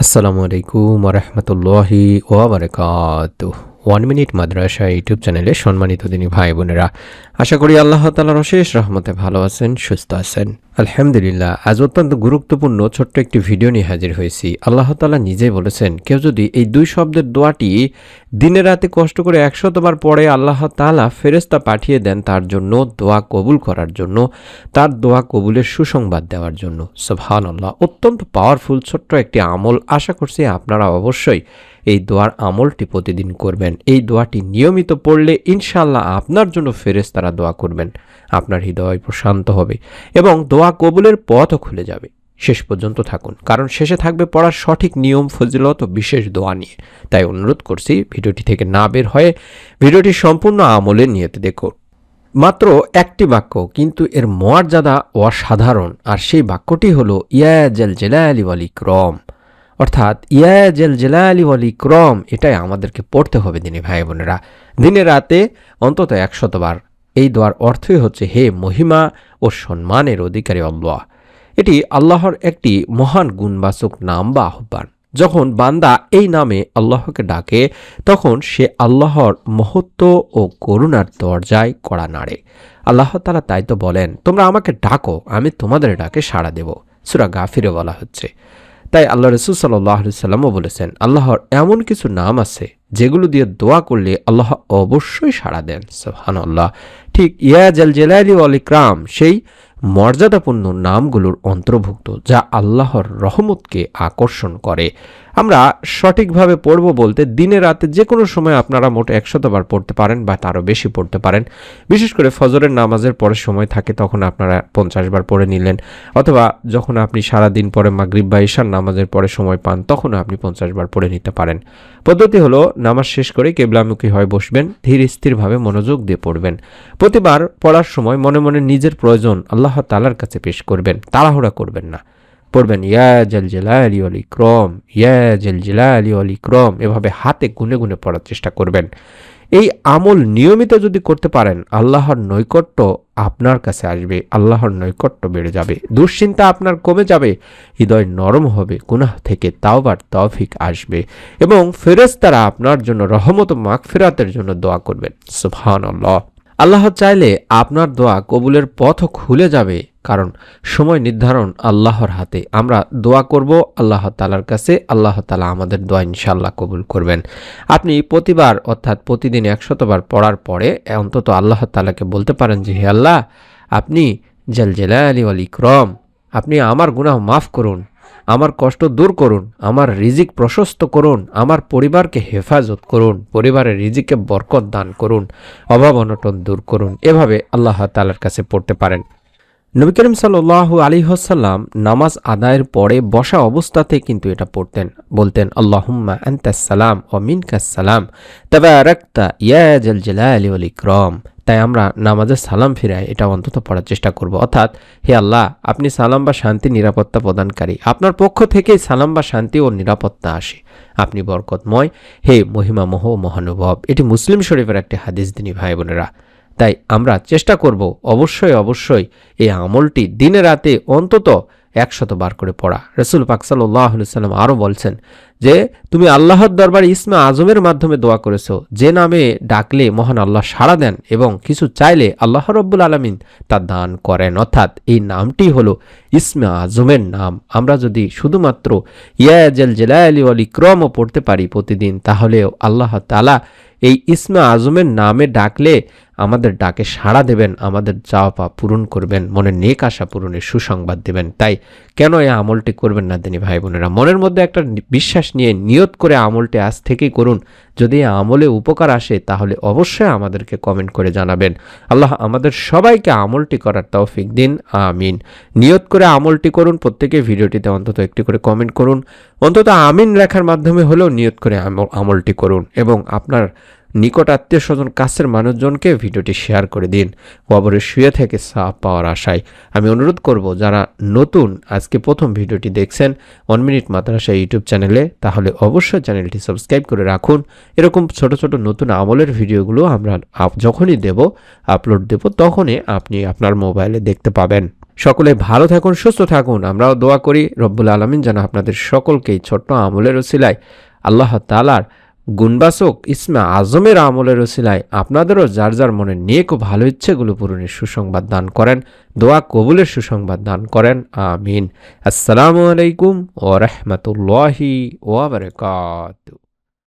আসসালামু আলাইকুম ওরহমতুল্লাহি ওয়াবারাকাতুহ। 1 মিনিট মাদ্রাসা ইউটিউব চ্যানেলে সম্মানিত দিনী ভাই বোনেরা, আশা করি আল্লাহ তাআলার অশেষ রহমতে ভালো আছেন, সুস্থ আছেন। আলহামদুলিল্লাহ। আজ অত্যন্ত গুরুত্বপূর্ণ ছোট্ট একটি ভিডিও নিয়ে হাজির হয়েছি। আল্লাহ তাআলা নিজেই বলেছেন, কেউ যদি এই দুই শব্দের দোয়াটি দিনে রাতে কষ্ট করে 100 বার পড়ে, আল্লাহ তাআলা ফেরেশতা পাঠিয়ে দেন তার জন্য দোয়া কবুল করার জন্য, তার দোয়া কবুলের সুসংবাদ দেওয়ার জন্য। সুবহানাল্লাহ। অত্যন্ত পাওয়ারফুল ছোট্ট একটি আমল। আশা করছি আপনারা অবশ্যই এই দোয়ার আমলটি প্রতিদিন করবেন। এই দোয়াটি নিয়মিত পড়লে ইনশাআল্লাহ আপনার জন্য ফেরেশতারা দোয়া করবেন, আপনার হৃদয় প্রশান্ত হবে এবং দোয়া কবুলের পথও খুলে যাবে। শেষ পর্যন্ত থাকুন, কারণ শেষে থাকবে পড়ার সঠিক নিয়ম, ফজিলত ও বিশেষ দোয়া নিয়ে। তাই অনুরোধ করছি ভিডিওটি থেকে না বের হয়ে ভিডিওটি সম্পূর্ণ আমলের নিয়তে দেখুন। মাত্র একটি বাক্য, কিন্তু এর মর্যাদা অসাধারণ। আর সেই বাক্যটি হলো ইয়া জাল জালালি ওয়াল ইকরাম, অর্থাৎ ইয়া জাল জালালি ওয়াল ইকরাম। এটাই আমাদেরকে পড়তে হবে দিনী ভাই বোনেরা, দিনে রাতে অন্তত 100 বার। এই দোয়ার অর্থই হচ্ছে, হে মহিমা ও সম্মানের অধিকারী আল্লাহ। এটি আল্লাহর একটি মহান গুণবাচক নাম বা আহ্বান। যখন বান্দা এই নামে আল্লাহকে ডাকে, তখন সে আল্লাহর মহত্ব ও করুণার দরজায় কড়া নাড়ে। আল্লাহ তাআলা তাই তো বলেন, তোমরা আমাকে ডাকো, আমি তোমাদের ডাকে সাড়া দেব। সূরা গাফিরে বলা হচ্ছে। তাই আল্লাহ রাসূল সাল্লাল্লাহু আলাইহি সাল্লামও বলেছেন, আল্লাহর এমন কিছু নাম আছে যেগুলো দিয়ে দোয়া করলে আল্লাহ অবশ্যই সাড়া দেন। সুবহানাল্লাহ। ঠিক ইয়া জাল জালালি ওয়াল ইকরাম সেই মর্যাদাপূর্ণ নামগুলোর অন্তর্ভুক্ত, যা আল্লাহর রহমতকে আকর্ষণ করে। আমরা সঠিকভাবে পড়ব বলতে, দিনে রাতে যে কোনো সময় আপনারা মোট 100 বার পড়তে পারেন বা তারও বেশি পড়তে পারেন। বিশেষ করে ফজরের নামাজের পরে সময় থাকে, তখন আপনারা 50 বার পড়ে নিলেন, অথবা যখন আপনি সারাদিন পরে মাগরিব বা ইশার নামাজের পরে সময় পান, তখন আপনি 50 বার পড়ে নিতে পারেন। পদ্ধতি হলো, নামাজ শেষ করে কিবলামুখী হয়ে বসবেন, ধীর স্থিরভাবে মনোযোগ দিয়ে পড়বেন। প্রতিবার পড়ার সময় মনে মনে নিজের প্রয়োজন আল্লাহ তাআলার কাছে পেশ করবেন, তাড়াহুড়া করবেন না। পড়বেন ইয়া জাল জালালি ওয়াল ইকরাম, ইয়া জাল জালালি ওয়াল ইকরাম, এভাবে হাতে গুনে গুনে পড়ার চেষ্টা করবেন। এই আমল নিয়মিত যদি করতে পারেন, আল্লাহর নৈকট্য আপনার কাছে আসবে, আল্লাহর নৈকট্য বেড়ে যাবে, দুশ্চিন্তা আপনার কমে যাবে, হৃদয় নরম হবে, গুনাহ থেকে তাওবার তৌফিক আসবে এবং ফেরেশতারা আপনার জন্য রহমত ও মাগফিরাতের জন্য দোয়া করবেন। সুবহানাল্লাহ। আল্লাহ চাইলে আপনার দোয়া কবুলের পথও খুলে যাবে, কারণ সময় নির্ধারণ আল্লাহর হাতে। আমরা দোয়া করব আল্লাহ তাআলার কাছে, আল্লাহ তাআলা আমাদের দোয়া ইনশাআল্লাহ কবুল করবেন। আপনি প্রতিবার অর্থাৎ প্রতিদিন 100 বার পড়ার পরে অন্তত আল্লাহ তাআলাকে বলতে পারেন যে, হে আল্লাহ, আপনি জাল জালালি ওয়াল ইকরাম, আপনি আমার গুনাহ মাফ করুন, আমার কষ্ট দূর করুন, আমার রিজিক প্রশস্ত করুন, আমার পরিবারকে হেফাজত করুন, পরিবারের রিজিকে বরকত দান করুন, অভাব অনটন দূর করুন। এভাবে আল্লাহ তাআলার কাছে পড়তে পারেন। নবী করিম সাল্লাল্লাহু আলাইহি ওয়াসাল্লাম নামাজ আদায়ের পরে বসা অবস্থাতে কিন্তু এটা পড়তেন, বলতেন আল্লাহুম্মা আনতাস সালাম ওয়া মিনকাস সালাম তাবারাকতা ইয়া জাল জালালি ওয়াল ইকরাম। তাই আমরা নামাজে সালাম ফিরাই এটা অন্তত পড়ার চেষ্টা করব, অর্থাৎ হে আল্লাহ, আপনি সালাম বা শান্তি নিরাপত্তা প্রদানকারী, আপনার পক্ষ থেকেই সালাম বা শান্তি ও নিরাপত্তা আসে, আপনি বরকতময়, হে মহিমামহ মহানুভব। এটি মুসলিম শরীফের একটি হাদিস দিনী ভাই বোনেরা। তাই আমরা চেষ্টা করব অবশ্যই এই আমলটি দিনে রাতে অন্তত 100 বার করে পড়া। রাসূল পাক সাল্লাল্লাহু আলাইহি ওয়াসাল্লাম আরও বলছেন যে, তুমি আল্লাহর দরবারে ইসমে আজমের মাধ্যমে দোয়া করেছো, যে নামে ডাকলে মহান আল্লাহ সাড়া দেন এবং কিছু চাইলে আল্লাহ রাব্বুল আলামিন তা দান করেন। অর্থাৎ এই নামটি হলো ইসমে আজমের নাম। আমরা যদি শুধুমাত্র ইয়া জাল জালালি ওয়াল ইকরামও পড়তে পারি প্রতিদিন, তাহলেও আল্লাহ তাআলা এই ইসমে আজমের নামে ডাকলে আমাদের ডাকে সাড়া দেবেন, আমাদের চাওয়া পাওয়া পূরণ করবেন, মনের নেক আশা পূরণের সুসংবাদ দেবেন। তাই কেন এই আমলটি করবেন না দিনী ভাই বোনেরা? মনের মধ্যে একটা বিশ্বাস নিয়ে নিয়ত করে আমলটি আজ থেকেই করুন। যদি এই আমলে উপকার আসে, তাহলে অবশ্যই আমাদেরকে কমেন্ট করে জানাবেন। আল্লাহ আমাদের সবাইকে আমলটি করার তৌফিক দিন, আমিন। নিয়ত করে আমলটি করুন। প্রত্যেকে ভিডিওটিতে অন্তত একটি করে কমেন্ট করুন, অন্তত আমিন লেখার মাধ্যমে হলেও নিয়ত করে আমলটি করুন এবং আপনার নিকট আত্মীয় স্বজন কাছের মানুষজনকে ভিডিওটি শেয়ার করে দিন, কবরে শুয়ে থেকে সাপ পাওয়ার আশায়। আমি অনুরোধ করব, যারা নতুন আজকে প্রথম ভিডিওটি দেখছেন 1 মিনিট মাদ্রাসা ইউটিউব চ্যানেলে, তাহলে অবশ্যই চ্যানেলটি সাবস্ক্রাইব করে রাখুন। এরকম ছোট ছোট নতুন আমলের ভিডিওগুলো আমরা যখনই আপলোড দেব তখনই আপনি আপনার মোবাইলে দেখতে পাবেন। সকলে ভালো থাকুন, সুস্থ থাকুন। আমরাও দোয়া করি রব্বুল আলামিন যেন আপনাদের সকলকেই ছোট্ট আমলের ওসিলায় আল্লাহ তাআলার গুণবাচক ইসমে আজমের আমলের ওসিলায় আপনাদেরও যার যার মনে নেক ও ভালো ইচ্ছেগুলো পূরণের সুসংবাদ দান করেন, দোয়া কবুলের সুসংবাদ দান করেন। আমিন। আসসালামু আলাইকুম ওয়া রাহমাতুল্লাহি ওয়া বারাকাতুহু।